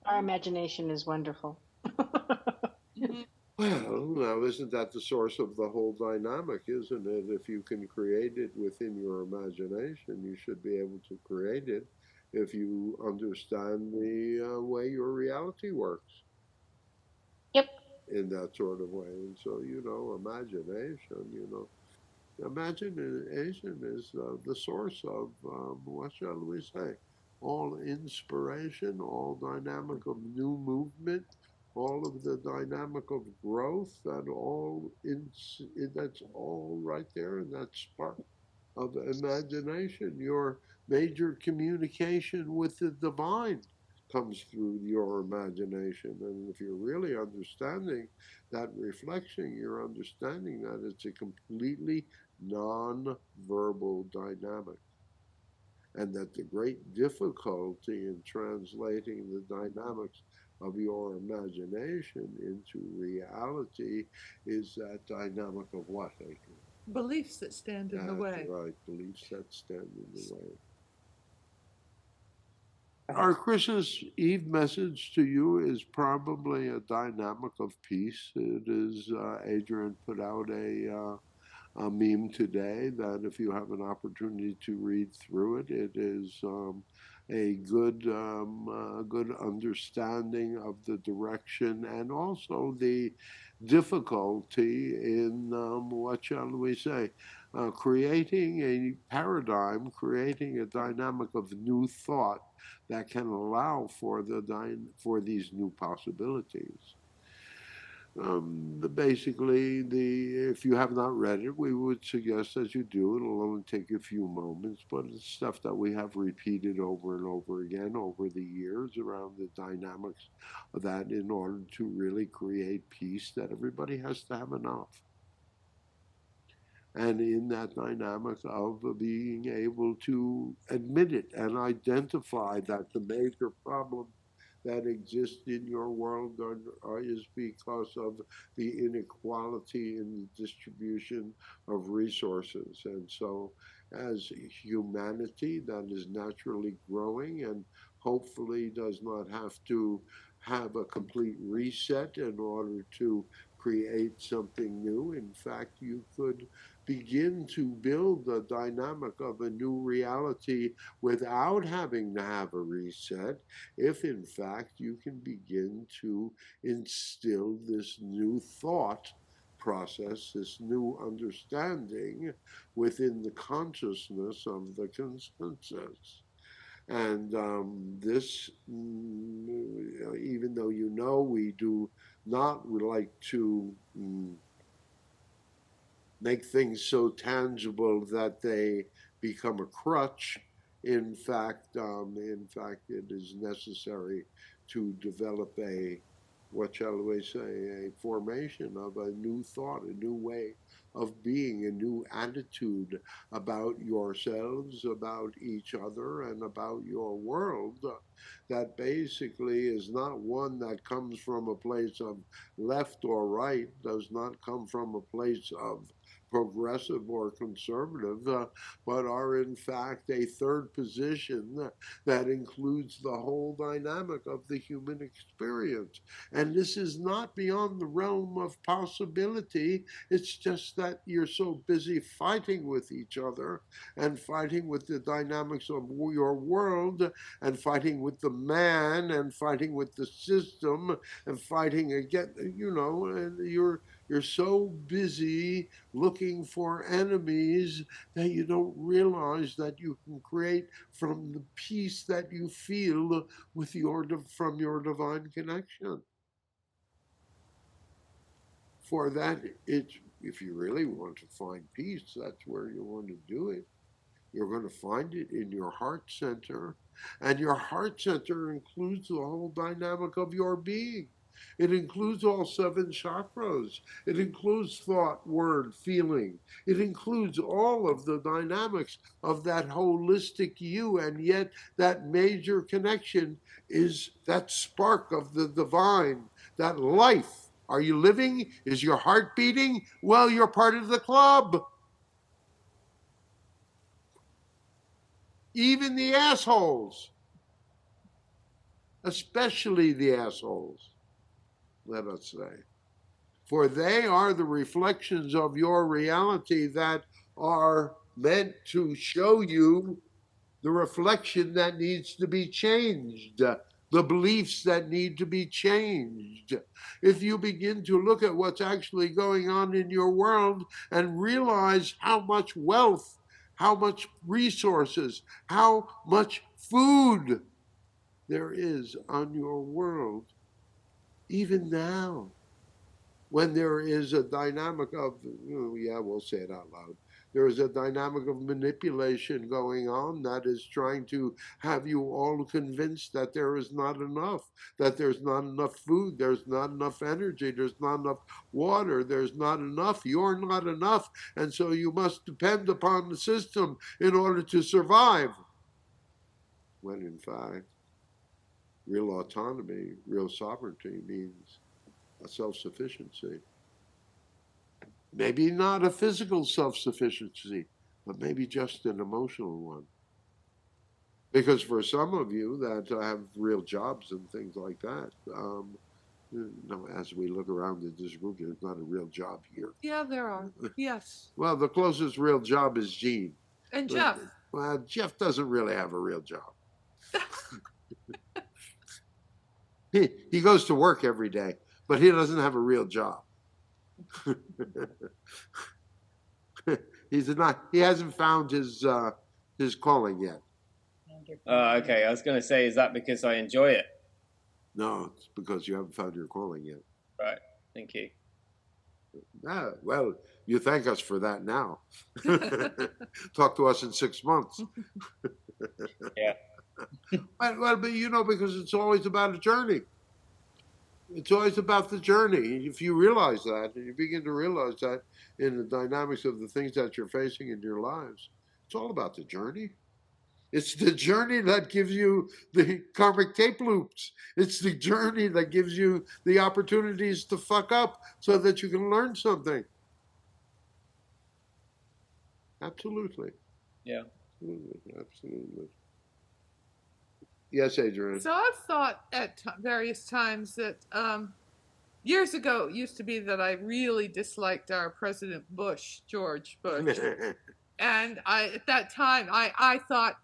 Our imagination is wonderful. Well, now isn't that the source of the whole dynamic, isn't it? If you can create it within your imagination, you should be able to create it if you understand the way your reality works Yep. in that sort of way. And so, imagination is the source of, what shall we say, all inspiration, all dynamic of new movement, all of the dynamic of growth, and that's all right there in that spark of imagination. Your major communication with the divine comes through your imagination. And if you're really understanding that reflection, you're understanding that it's a completely non-verbal dynamic. And that the great difficulty in translating the dynamics of your imagination into reality is that dynamic of what, Adrian? Beliefs that stand in the That's way. right, beliefs that stand in the way. Right. Our Christmas Eve message to you is probably a dynamic of peace. It is, Adrian put out a meme today that if you have an opportunity to read through it, it is a good understanding of the direction and also the difficulty in, what shall we say, creating a paradigm, creating a dynamic of new thought that can allow for for these new possibilities. Basically, if you have not read it, we would suggest that you do. It'll only take a few moments, but it's stuff that we have repeated over and over again over the years around the dynamics of that in order to really create peace, that everybody has to have enough. And in that dynamic of being able to admit it and identify that the major problem that exists in your world is because of the inequality in the distribution of resources. And so, as humanity that is naturally growing and hopefully does not have to have a complete reset in order to create something new, in fact, you could begin to build the dynamic of a new reality without having to have a reset, if in fact you can begin to instill this new thought process, this new understanding within the consciousness of the consensus. And this, even though we do not like to make things so tangible that they become a crutch. In fact, it is necessary to develop what shall we say, a formation of a new thought, a new way of being, a new attitude about yourselves, about each other, and about your world that basically is not one that comes from a place of left or right, does not come from a place of progressive or conservative, but are in fact a third position that includes the whole dynamic of the human experience. And this is not beyond the realm of possibility. It's just that you're so busy fighting with each other and fighting with the dynamics of your world and fighting with the man and fighting with the system and fighting again, and you're so busy looking for enemies that you don't realize that you can create from the peace that you feel from your divine connection. For that, it's if you really want to find peace, that's where you want to do it. You're going to find it in your heart center, and your heart center includes the whole dynamic of your being. It includes all seven chakras. It includes thought, word, feeling. It includes all of the dynamics of that holistic you, and yet that major connection is that spark of the divine, that life. Are you living? Is your heart beating? Well, you're part of the club. Even the assholes. especially the assholes, let us say. For they are the reflections of your reality that are meant to show you the reflection that needs to be changed, the beliefs that need to be changed. If you begin to look at what's actually going on in your world and realize how much wealth, how much resources, how much food there is on your world, even now, when there is a dynamic of, yeah, we'll say it out loud. There is a dynamic of manipulation going on that is trying to have you all convinced that there is not enough, that there's not enough food, there's not enough energy, there's not enough water, there's not enough, you're not enough, and so you must depend upon the system in order to survive. When in fact, real autonomy, real sovereignty means a self-sufficiency. Maybe not a physical self-sufficiency, but maybe just an emotional one. Because for some of you that have real jobs and things like that, as we look around at this group, there's not a real job here. Yeah, there are. Yes. Well, the closest real job is Gene. And Jeff. Well, Jeff doesn't really have a real job. He goes to work every day, but he doesn't have a real job. He hasn't found his calling yet. Okay, I was going to say, is that because I enjoy it? No, it's because you haven't found your calling yet. Right, thank you. Well, you thank us for that now. Talk to us in 6 months. Yeah. Well, but because it's always about a journey. It's always about the journey. If you realize that, and you begin to realize that in the dynamics of the things that you're facing in your lives, it's all about the journey. It's the journey that gives you the karmic tape loops. It's the journey that gives you the opportunities to fuck up so that you can learn something. Absolutely. Yeah. Absolutely. Yes, Adrian. So I've thought at various times that years ago it used to be that I really disliked our President Bush, George Bush. And at that time, I thought,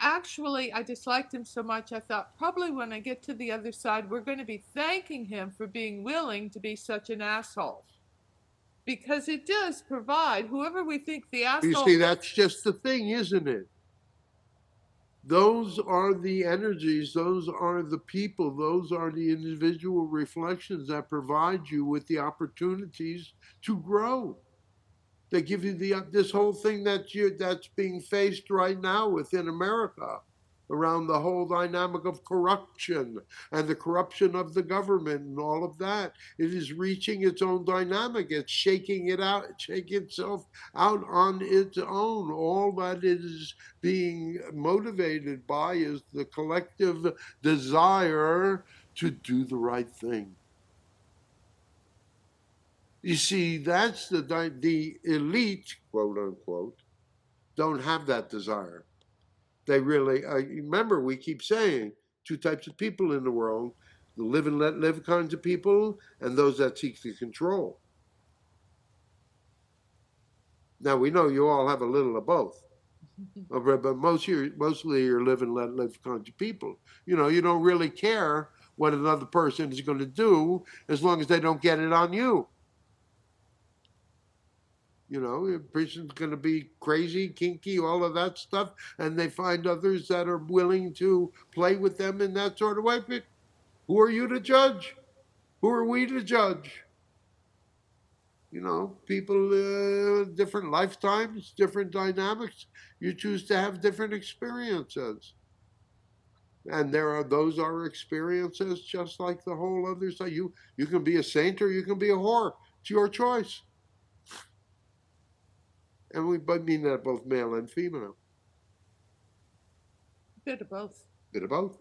actually, I disliked him so much, I thought probably when I get to the other side, we're going to be thanking him for being willing to be such an asshole. Because it does provide, whoever we think the asshole... You see, that's just the thing, isn't it? Those are the energies, those are the people, those are the individual reflections that provide you with the opportunities to grow. They give you this whole thing that's being faced right now within America around the whole dynamic of corruption and the corruption of the government and all of that. It is reaching its own dynamic. It's shaking it out, shaking itself out on its own. All that it is being motivated by is the collective desire to do the right thing. You see, that's the elite, quote unquote, don't have that desire. They really, remember, we keep saying 2 types of people in the world: the live and let live kinds of people, and those that seek to control. Now, we know you all have a little of both, but mostly you're live and let live kinds of people. You don't really care what another person is going to do as long as they don't get it on you. A person's going to be crazy, kinky, all of that stuff, and they find others that are willing to play with them in that sort of way. But who are you to judge? Who are we to judge? People, different lifetimes, different dynamics. You choose to have different experiences. And those are experiences just like the whole other side. You can be a saint or you can be a whore. It's your choice. And we mean that both male and female. Bit of both. Bit of both.